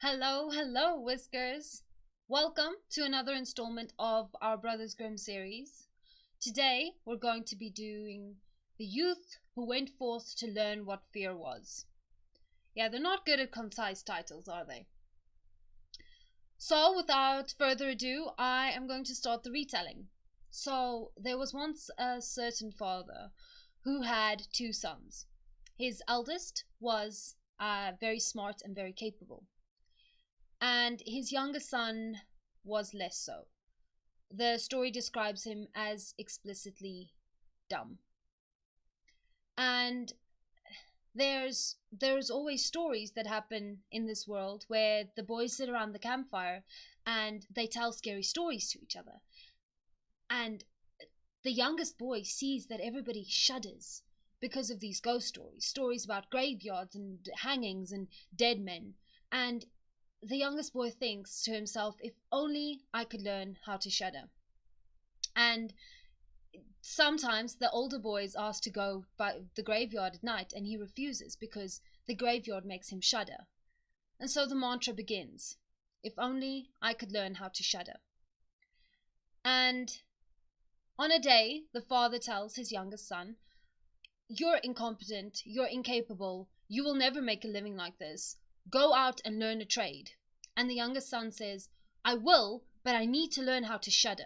Hello, hello, Whiskers. Welcome to another installment of our Brothers Grimm series. Today, we're going to be doing The Youth Who Went Forth to Learn What Fear Was. Yeah, they're not good at concise titles, are they? So, without further ado, I am going to start the retelling. So, there was once a certain father who had two sons. His eldest was very smart and very capable, and his younger son was less so. The story describes him as explicitly dumb. And there's always stories that happen in this world where the boys sit around the campfire and they tell scary stories to each other. And the youngest boy sees that everybody shudders because of these ghost stories about graveyards and hangings and dead men. And the youngest boy thinks to himself, if only I could learn how to shudder. And sometimes the older boy is asked to go by the graveyard at night, and he refuses because the graveyard makes him shudder. And so the mantra begins, if only I could learn how to shudder. And on a day, the father tells his youngest son, you're incompetent, you're incapable, you will never make a living like this. Go out and learn a trade. And the youngest son says, I will, but I need to learn how to shudder.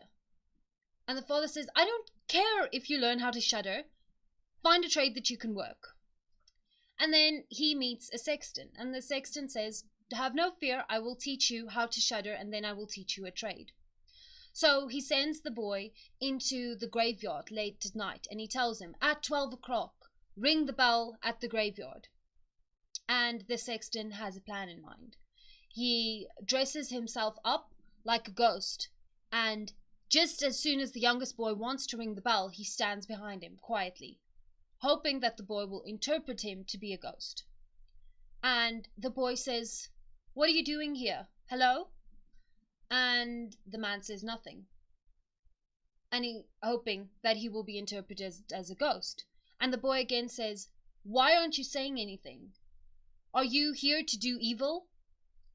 And the father says, I don't care if you learn how to shudder. Find a trade that you can work. And then he meets a sexton, and the sexton says, have no fear, I will teach you how to shudder, and then I will teach you a trade. So he sends the boy into the graveyard late at night, and he tells him, at 12 o'clock, ring the bell at the graveyard. And the sexton has a plan in mind. He dresses himself up like a ghost, and just as soon as the youngest boy wants to ring the bell, he stands behind him quietly, hoping that the boy will interpret him to be a ghost. And the boy says, what are you doing here? Hello? And the man says nothing, and hoping that he will be interpreted as a ghost. And the boy again says, why aren't you saying anything? Are you here to do evil?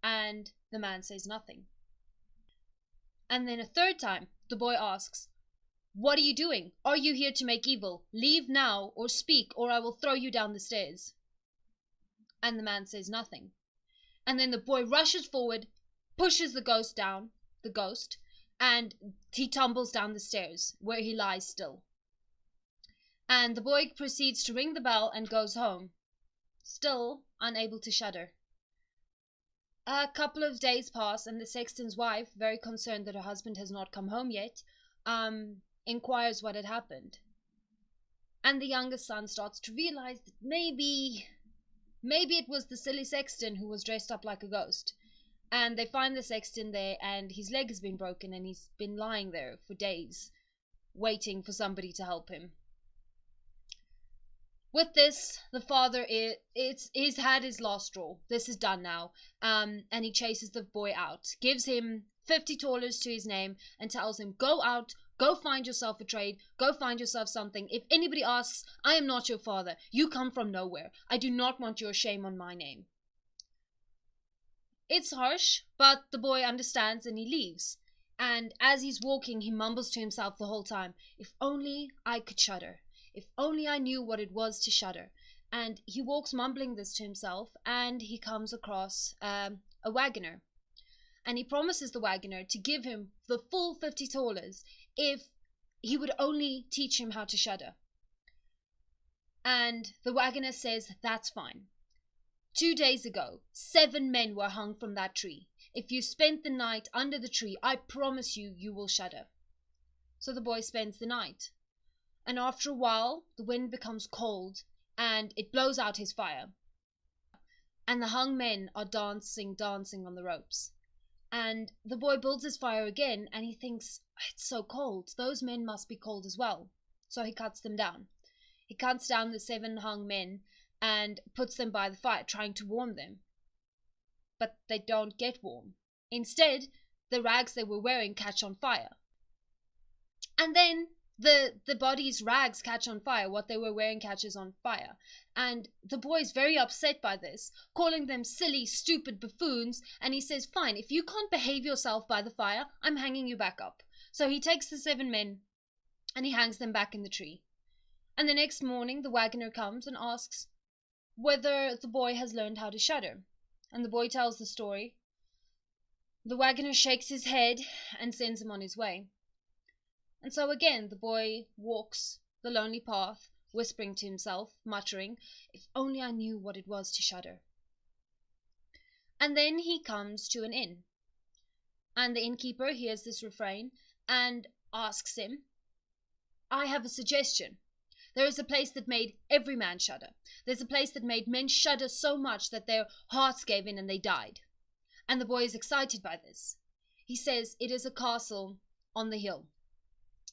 And the man says nothing. And then a third time, the boy asks, what are you doing? Are you here to make evil? Leave now, or speak, or I will throw you down the stairs. And the man says nothing. And then the boy rushes forward, pushes the ghost, and he tumbles down the stairs, where he lies still. And the boy proceeds to ring the bell and goes home, still unable to shudder. A couple of days pass, and the sexton's wife, very concerned that her husband has not come home yet, inquires what had happened. And the youngest son starts to realize that maybe it was the silly sexton who was dressed up like a ghost. And they find the sexton there, and his leg has been broken, and he's been lying there for days, waiting for somebody to help him. With this, the father he's had his last straw. This is done now. And he chases the boy out, gives him $50 to his name, and tells him, go out, go find yourself a trade, go find yourself something. If anybody asks, I am not your father. You come from nowhere. I do not want your shame on my name. It's harsh, but the boy understands and he leaves. And as he's walking, he mumbles to himself the whole time, if only I could shudder. If only I knew what it was to shudder. And he walks mumbling this to himself, and he comes across a wagoner. And he promises the wagoner to give him the full $50 if he would only teach him how to shudder. And the wagoner says, that's fine. 2 days ago, 7 men were hung from that tree. If you spent the night under the tree, I promise you, you will shudder. So the boy spends the night. And after a while, the wind becomes cold, and it blows out his fire. And the hung men are dancing on the ropes. And the boy builds his fire again, and he thinks, it's so cold. Those men must be cold as well. So he cuts them down. He cuts down the 7 hung men and puts them by the fire, trying to warm them. But they don't get warm. Instead, the rags they were wearing catch on fire. And then the body's rags catch on fire. What they were wearing catches on fire. And the boy is very upset by this, calling them silly, stupid buffoons. And he says, fine, if you can't behave yourself by the fire, I'm hanging you back up. So he takes the 7 men and he hangs them back in the tree. And the next morning, the wagoner comes and asks whether the boy has learned how to shudder. And the boy tells the story. The wagoner shakes his head and sends him on his way. And so again, the boy walks the lonely path, whispering to himself, muttering, if only I knew what it was to shudder. And then he comes to an inn. And the innkeeper hears this refrain and asks him, I have a suggestion. There is a place that made every man shudder. There's a place that made men shudder so much that their hearts gave in and they died. And the boy is excited by this. He says it is a castle on the hill.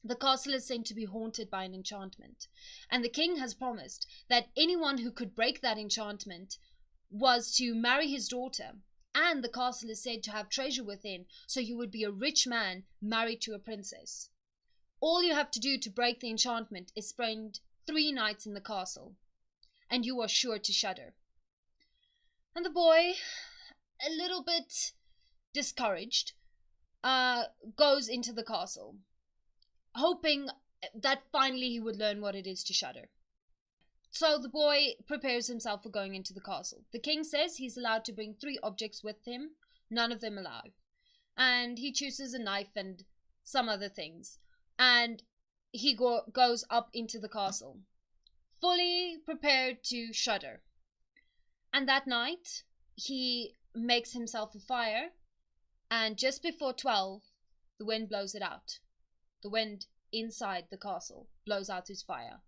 The castle is said to be haunted by an enchantment. And the king has promised that anyone who could break that enchantment was to marry his daughter. And the castle is said to have treasure within, so you would be a rich man married to a princess. All you have to do to break the enchantment is spend 3 nights in the castle, and you are sure to shudder. And the boy, a little bit discouraged, goes into the castle, hoping that finally he would learn what it is to shudder. So the boy prepares himself for going into the castle. The king says he's allowed to bring 3 objects with him, none of them alive. And he chooses a knife and some other things. And he goes up into the castle, fully prepared to shudder. And that night, he makes himself a fire, and just before 12, the wind blows it out. The wind inside the castle blows out his fire.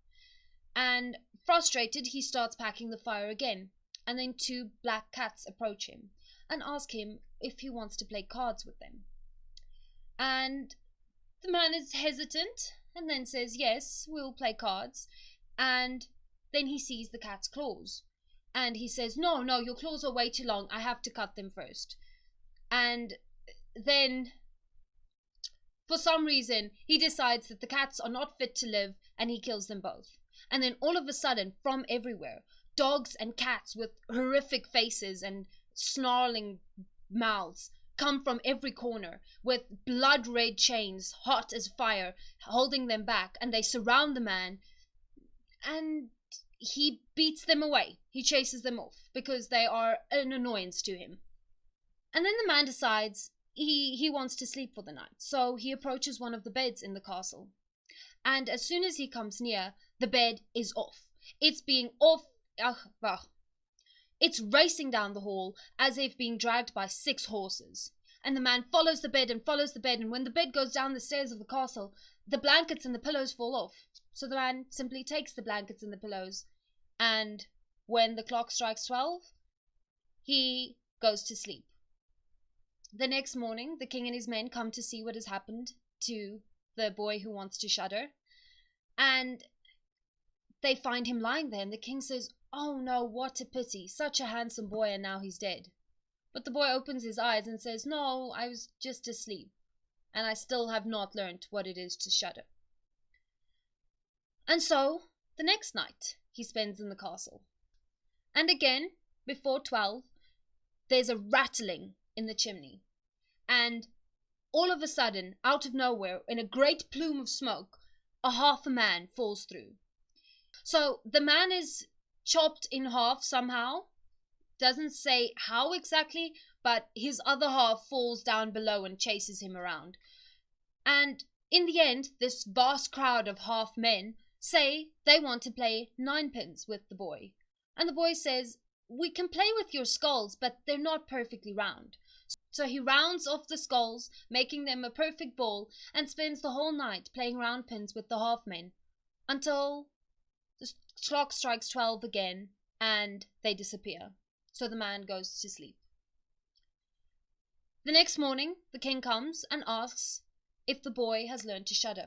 And frustrated, he starts packing the fire again. And then 2 black cats approach him and ask him if he wants to play cards with them. And the man is hesitant and then says, yes, we'll play cards. And then he sees the cat's claws. And he says, no, your claws are way too long. I have to cut them first. And then, for some reason, he decides that the cats are not fit to live, and he kills them both. And then all of a sudden, from everywhere, dogs and cats with horrific faces and snarling mouths come from every corner with blood-red chains, hot as fire, holding them back, and they surround the man, and he beats them away. He chases them off because they are an annoyance to him. And then the man decides he wants to sleep for the night, so he approaches one of the beds in the castle. And as soon as he comes near, the bed is off. It's being off. It's racing down the hall as if being dragged by 6 horses. And the man follows the bed, and when the bed goes down the stairs of the castle, the blankets and the pillows fall off. So the man simply takes the blankets and the pillows, and when the clock strikes 12, he goes to sleep. The next morning, the king and his men come to see what has happened to the boy who wants to shudder, and they find him lying there, and the king says, oh no, what a pity, such a handsome boy, and now he's dead. But the boy opens his eyes and says, no, I was just asleep, and I still have not learnt what it is to shudder. And so, the next night, he spends in the castle. And again, before 12, there's a rattling in the chimney. And all of a sudden, out of nowhere, in a great plume of smoke, a half a man falls through. So the man is chopped in half somehow. Doesn't say how exactly, but his other half falls down below and chases him around. And in the end, this vast crowd of half men say they want to play 9-pins with the boy. And the boy says, we can play with your skulls, but they're not perfectly round. So he rounds off the skulls, making them a perfect ball, and spends the whole night playing round pins with the half men, until the clock strikes 12 again, and they disappear. So the man goes to sleep. The next morning, the king comes and asks if the boy has learned to shudder.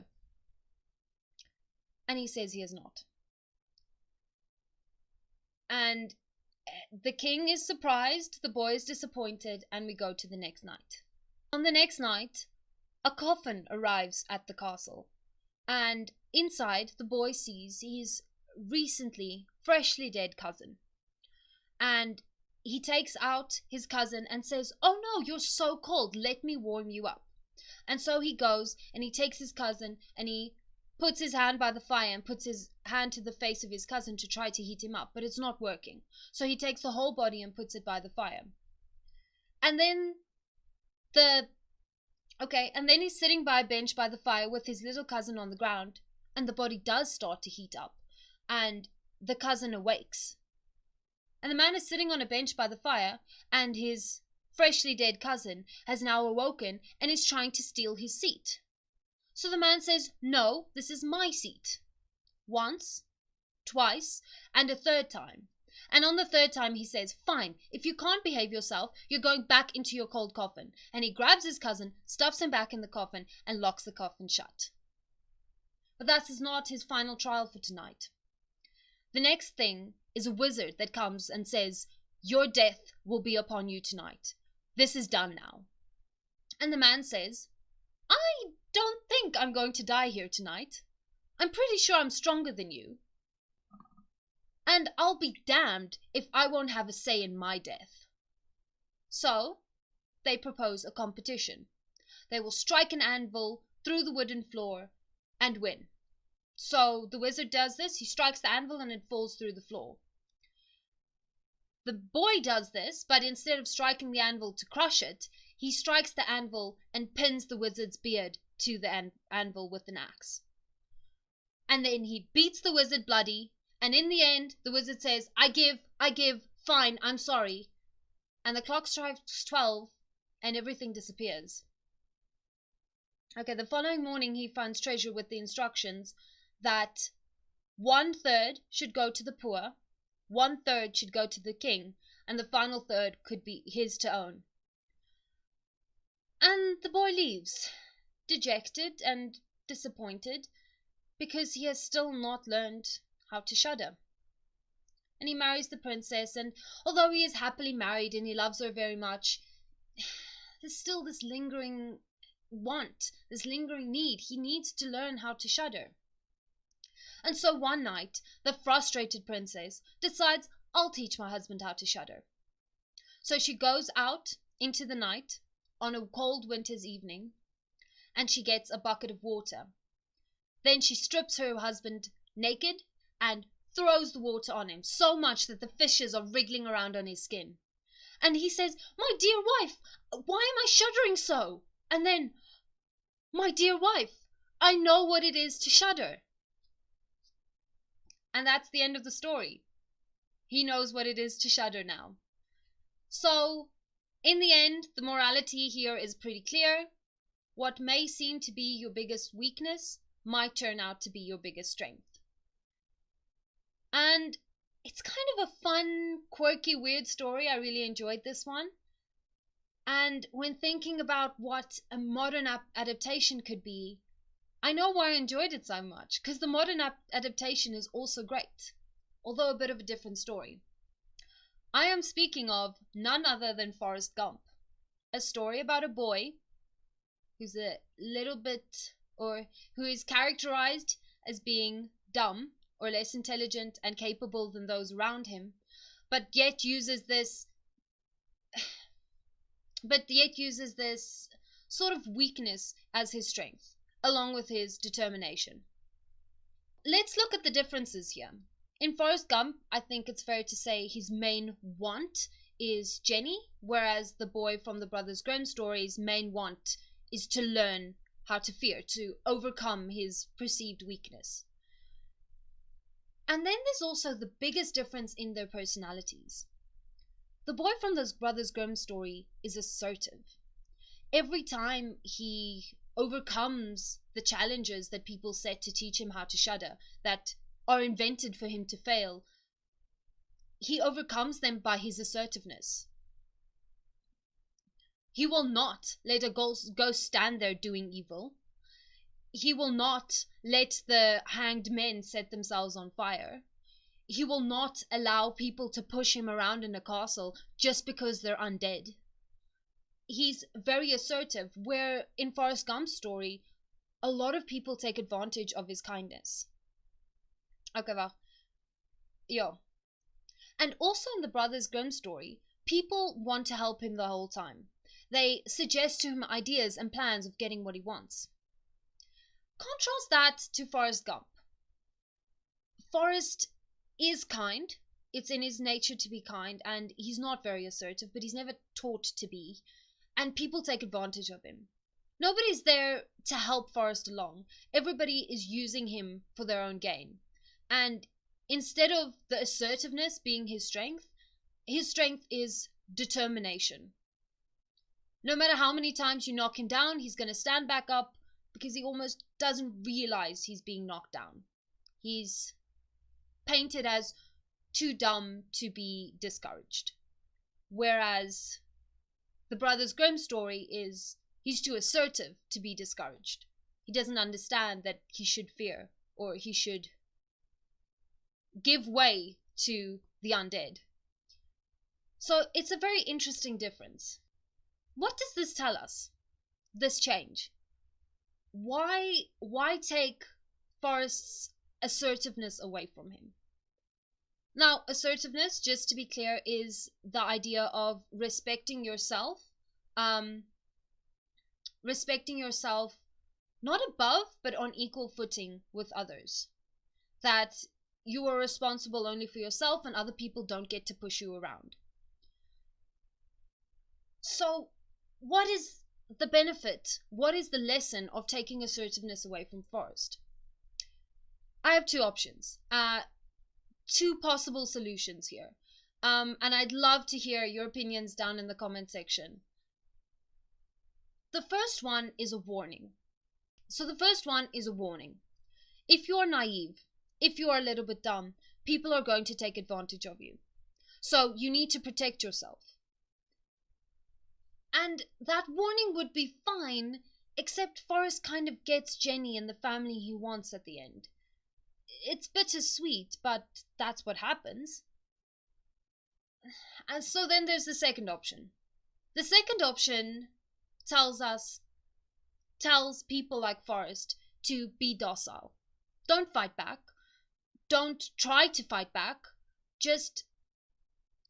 And he says he has not. And the king is surprised, the boy is disappointed, and we go to the next night. On the next night, a coffin arrives at the castle, And inside, the boy sees his recently, freshly dead cousin. And he takes out his cousin and says, "Oh no, you're so cold, let me warm you up." And so he goes and he takes his cousin and he puts his hand by the fire and puts his hand to the face of his cousin to try to heat him up, but it's not working. So he takes the whole body and puts it by the fire. And then he's sitting by a bench by the fire with his little cousin on the ground, and the body does start to heat up, and the cousin awakes. And the man is sitting on a bench by the fire, and his freshly dead cousin has now awoken and is trying to steal his seat. So the man says, "No, this is my seat." Once, twice, and a third time. And on the third time he says, "Fine, if you can't behave yourself, you're going back into your cold coffin." And he grabs his cousin, stuffs him back in the coffin, and locks the coffin shut. But that is not his final trial for tonight. The next thing is a wizard that comes and says, "Your death will be upon you tonight. This is done now." And the man says, "I don't think I'm going to die here tonight. I'm pretty sure I'm stronger than you. And I'll be damned if I won't have a say in my death." So they propose a competition. They will strike an anvil through the wooden floor and win. So the wizard does this. He strikes the anvil and it falls through the floor. The boy does this, but instead of striking the anvil to crush it, he strikes the anvil and pins the wizard's beard to the anvil with an axe. And then he beats the wizard bloody, and in the end, the wizard says, I give, fine, I'm sorry." And the clock strikes 12, and everything disappears. Okay, the following morning he finds treasure with the instructions that 1/3 should go to the poor, 1/3 should go to the king, and the final third could be his to own. And the boy leaves, dejected and disappointed, because he has still not learned how to shudder. And he marries the princess, and although he is happily married and he loves her very much, there's still this lingering want, this lingering need. He needs to learn how to shudder. And so one night, the frustrated princess decides, "I'll teach my husband how to shudder." So she goes out into the night on a cold winter's evening, and she gets a bucket of water. Then she strips her husband naked and throws the water on him, so much that the fishes are wriggling around on his skin. And he says, "My dear wife, why am I shuddering so?" And then, "My dear wife, I know what it is to shudder." And that's the end of the story. He knows what it is to shudder now. So, in the end, the morality here is pretty clear. What may seem to be your biggest weakness might turn out to be your biggest strength. And it's kind of a fun, quirky, weird story. I really enjoyed this one. And when thinking about what a modern adaptation could be, I know why I enjoyed it so much, because the modern adaptation is also great, although a bit of a different story. I am speaking of none other than Forrest Gump, a story about a boy who's a little bit, or who is characterized as being dumb or less intelligent and capable than those around him, but yet uses this sort of weakness as his strength, along with his determination. Let's look at the differences here. In Forrest Gump, I think it's fair to say his main want is Jenny, whereas the boy from the Brothers Grimm stories' main want is to learn how to fear, to overcome his perceived weakness. And then there's also the biggest difference in their personalities. The boy from the Brothers Grimm story is assertive. Every time he overcomes the challenges that people set to teach him how to shudder, that are invented for him to fail, he overcomes them by his assertiveness. He will not let a ghost stand there doing evil. He will not let the hanged men set themselves on fire. He will not allow people to push him around in a castle just because they're undead. He's very assertive, where in Forrest Gump's story, a lot of people take advantage of his kindness. Okay, wacht. Yeah. And also in the Brothers Grimm story, people want to help him the whole time. They suggest to him ideas and plans of getting what he wants. Contrast that to Forrest Gump. Forrest is kind. It's in his nature to be kind, and he's not very assertive, but he's never taught to be. And people take advantage of him. Nobody's there to help Forrest along. Everybody is using him for their own gain. And instead of the assertiveness being his strength is determination. No matter how many times you knock him down, he's going to stand back up because he almost doesn't realize he's being knocked down. He's painted as too dumb to be discouraged. Whereas the Brothers Grimm story is he's too assertive to be discouraged. He doesn't understand that he should fear or he should give way to the undead. So it's a very interesting difference. What does this tell us? This change? Why take Forrest's assertiveness away from him? Now, assertiveness, just to be clear, is the idea of respecting yourself. Respecting yourself not above, but on equal footing with others. That you are responsible only for yourself and other people don't get to push you around. So, what is the benefit? What is the lesson of taking assertiveness away from Forrest? I have two options. Two possible solutions here. And I'd love to hear your opinions down in the comment section. The first one is a warning. So the first one is a warning. If you're naive, if you are a little bit dumb, people are going to take advantage of you. So you need to protect yourself. And that warning would be fine, except Forrest kind of gets Jenny and the family he wants at the end. It's bittersweet, but that's what happens. And so then there's the second option. The second option tells people like Forrest to be docile. Don't fight back. Don't try to fight back. Just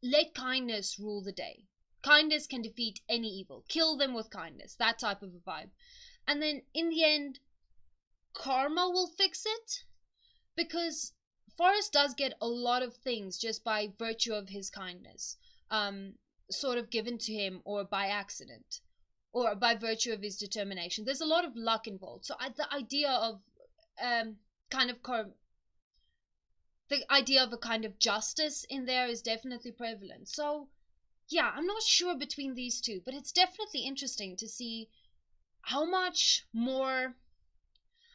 let kindness rule the day. Kindness can defeat any evil. Kill them with kindness. That type of a vibe. And then in the end, karma will fix it. Because Forrest does get a lot of things just by virtue of his kindness. Sort of given to him or by accident. Or by virtue of his determination. There's a lot of luck involved. So the idea of a kind of justice in there is definitely prevalent. So yeah, I'm not sure between these two, but it's definitely interesting to see how much more,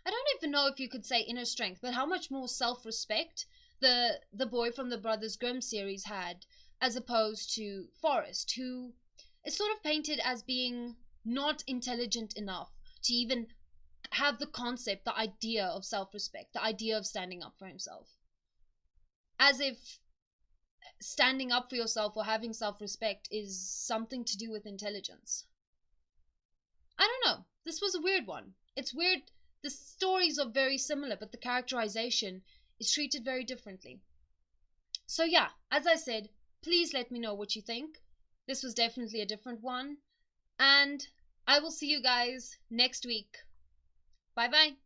I don't even know if you could say inner strength, but how much more self-respect the boy from the Brothers Grimm series had, as opposed to Forrest, who is sort of painted as being not intelligent enough to even have the concept, the idea of self-respect, the idea of standing up for himself. As if standing up for yourself or having self-respect is something to do with intelligence. I don't know. This was a weird one. It's weird. The stories are very similar, but the characterization is treated very differently. So yeah, as I said, please let me know what you think. This was definitely a different one. And I will see you guys next week. Bye bye.